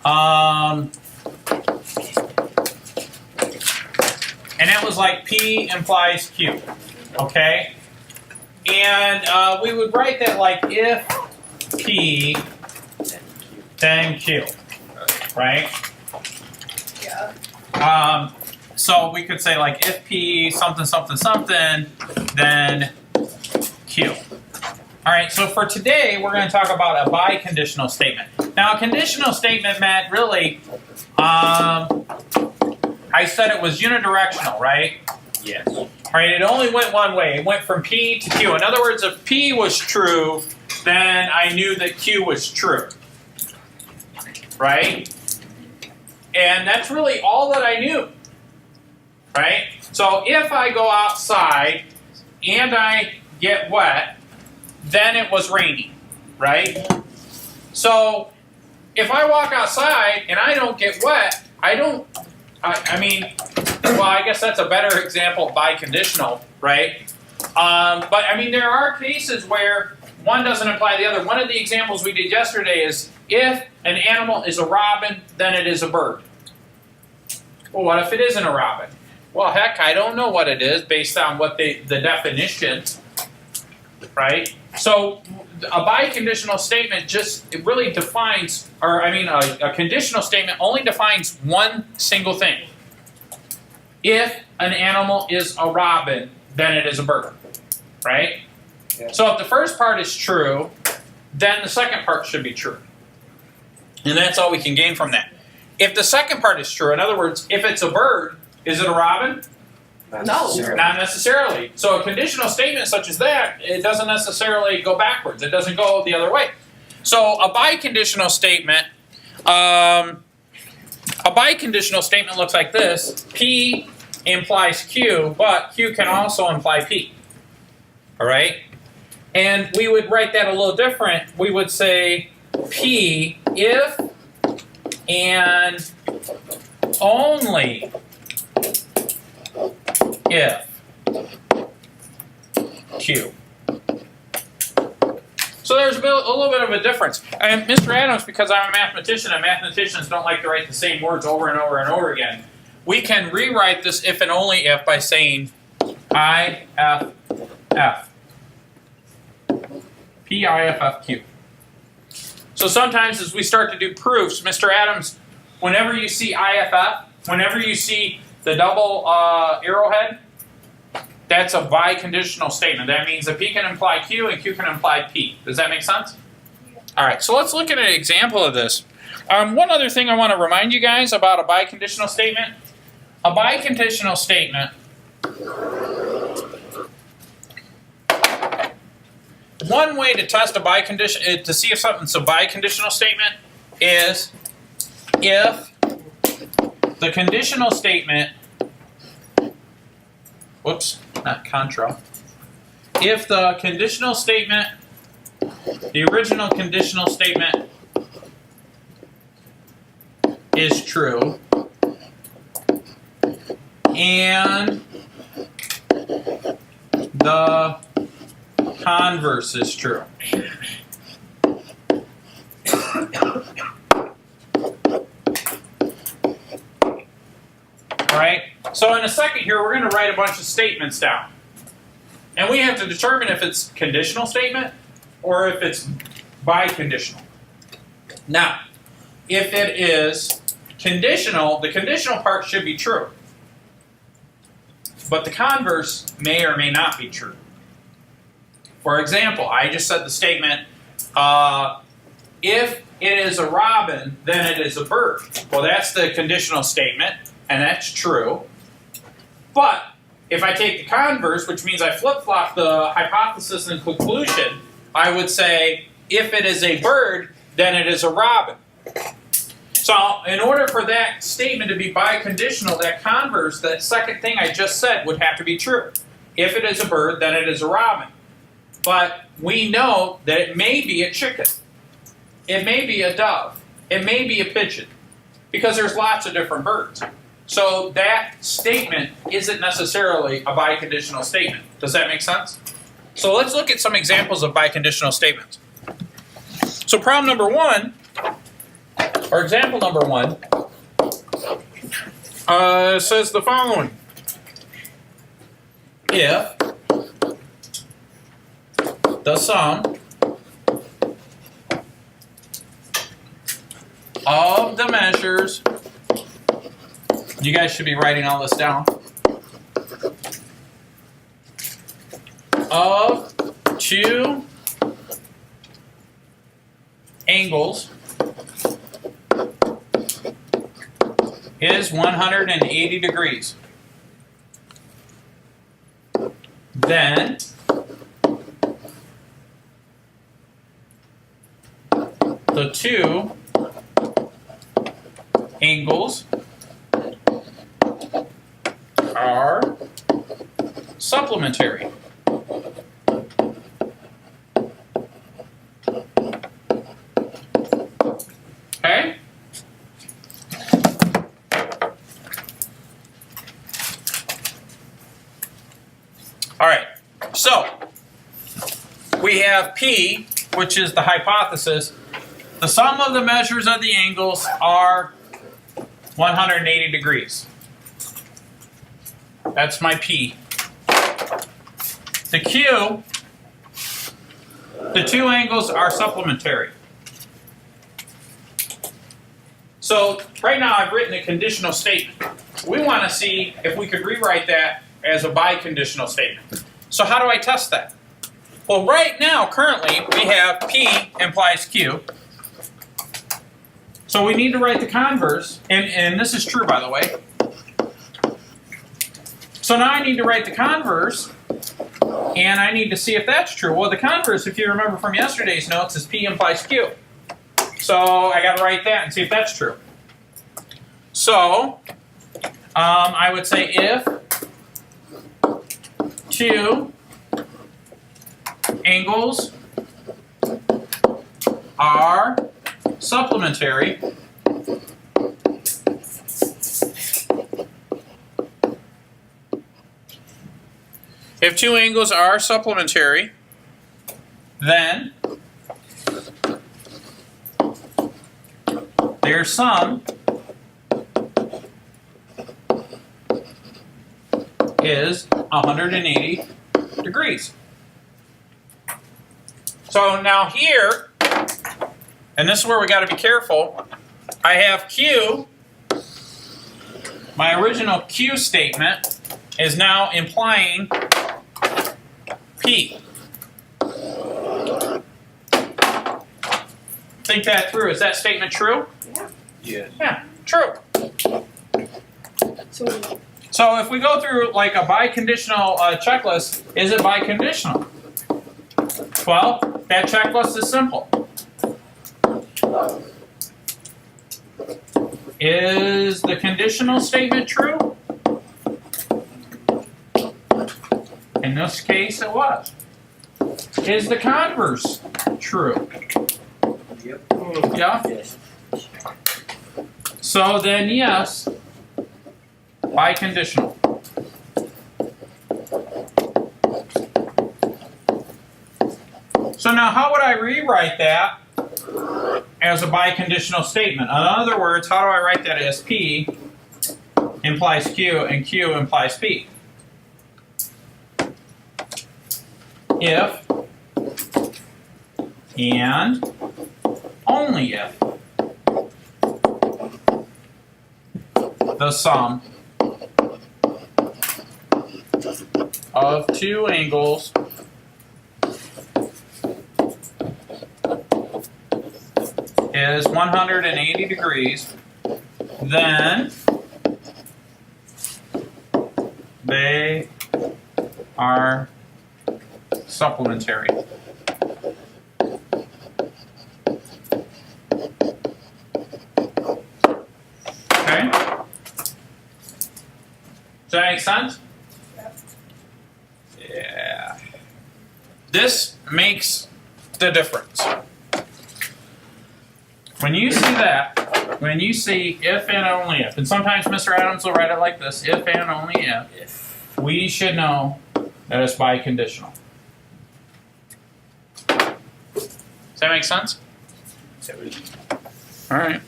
And it was like P implies Q, okay? And we would write that like if P, then Q, right? Yeah. So we could say like if P something something something, then Q. All right, so for today, we're going to talk about a biconditional statement. Now, a conditional statement meant really, I said it was unidirectional, right? Yes. All right, it only went one way. It went from P to Q. In other words, if P was true, then I knew that Q was true, right? And that's really all that I knew, right? So if I go outside and I get wet, then it was raining, right? So if I walk outside and I don't get wet, I mean, well, I guess that's a better example of biconditional, right? But I mean, there are cases where one doesn't imply the other. One of the examples we did yesterday is if an animal is a robin, then it is a bird. Well, what if it isn't a robin? Well, heck, I don't know what it is based on what the definition, right? So a biconditional statement it really defines, or I mean a conditional statement only defines one single thing. If an animal is a robin, then it is a bird, right? Yeah. So if the first part is true, then the second part should be true. And that's all we can gain from that. If the second part is true, in other words, if it's a bird, is it a robin? Not No. necessarily. Not necessarily. So a conditional statement such as that, it doesn't necessarily go backwards. It doesn't go the other way. So a biconditional statement, looks like this. P implies Q, but Q can also imply P. All right? And we would write that a little different. We would say P if and only if Q. So there's a little bit of a difference. And Mr. Adams, because I'm a mathematician and mathematicians don't like to write the same words over and over and over again, we can rewrite this if and only if by saying IFF. PIFFQ. So sometimes as we start to do proofs, Mr. Adams, whenever you see IFF, whenever you see the double arrowhead, that's a biconditional statement. That means that P can imply Q and Q can imply P. Does that make sense? All right, so let's look at an example of this. One other thing I want to remind you guys about a biconditional statement. A biconditional statement, one way to test a bicondition, to see if something's a biconditional statement is if the conditional statement, whoops, not contra. If the conditional statement, the original conditional statement is true, and the converse is true. Alright, so in a second here we're going to write a bunch of statements down. And we have to determine if it's conditional statement or if it's biconditional. Now, if it is conditional, the conditional part should be true. But the converse may or may not be true. For example, I just said the statement, if it is a robin, then it is a bird. Well, that's the conditional statement, and that's true. But if I take the converse, which means I flip-flop the hypothesis and conclusion, I would say, if it is a bird, then it is a robin. So in order for that statement to be biconditional, that converse, that second thing I just said, would have to be true. If it is a bird, then it is a robin. But we know that it may be a chicken. It may be a dove. It may be a pigeon. Because there's lots of different birds. So that statement isn't necessarily a biconditional statement. Does that make sense? So let's look at some examples of biconditional statements. So problem number one or example number 1, says the following. If the sum of the measures, you guys should be writing all this down, of two angles is 180 degrees. Then the two angles are supplementary. Okay? All right, so we have P, which is the hypothesis. The sum of the measures of the angles are 180 degrees. That's my P. The Q, the two angles are supplementary. So right now I've written a conditional statement. We want to see if we could rewrite that as a biconditional statement. So how do I test that? Well, right now, currently, we have P implies Q. So we need to write the converse, and this is true, by the way. So now I need to write the converse, and I need to see if that's true. Well, the converse, if you remember from yesterday's notes, is P implies Q. So I got to write that and see if that's true. So I would say if two angles are supplementary, if two angles are supplementary, then their sum is 180 degrees. So now here, and this is where we got to be careful, I have Q, my original Q statement is now implying P. Think that through. Is that statement true? Yeah. Yes. Yeah, true. So if we go through like a biconditional checklist, is it biconditional? Well, that checklist is simple. Is the conditional statement true? In this case, it was. Is the converse true? Yep. Yeah? Yes. So then, yes, biconditional. So now how would I rewrite that as a biconditional statement? In other words, how do I write that as P implies Q and Q implies P? If and only if the sum of two angles is 180 degrees, then they are supplementary. Okay? Does that make sense? Yeah. This makes the difference. When you see that, when you see if and only if, and sometimes Mr. Adams will write it like this, if and only if, we should know that it's biconditional. Does that make sense? All right.